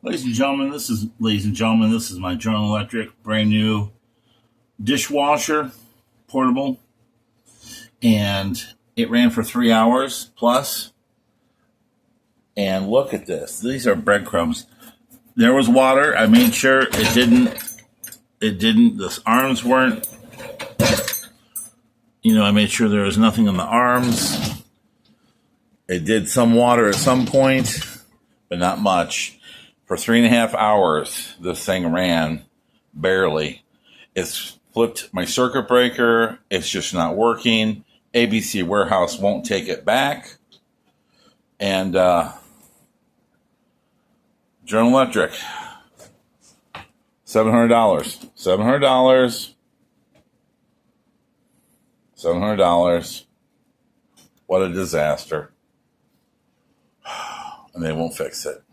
Ladies and gentlemen, this is my General Electric brand new dishwasher, portable, and it ran for 3 hours plus. And look at this; these are breadcrumbs. There was water. I made sure it didn't. The arms weren't. I made sure there was nothing on the arms. It did some water at some point, but not much. For 3.5 hours, this thing ran barely. It's flipped my circuit breaker. It's just not working. ABC Warehouse won't take it back. And General Electric, $700. $700. What a disaster. And they won't fix it.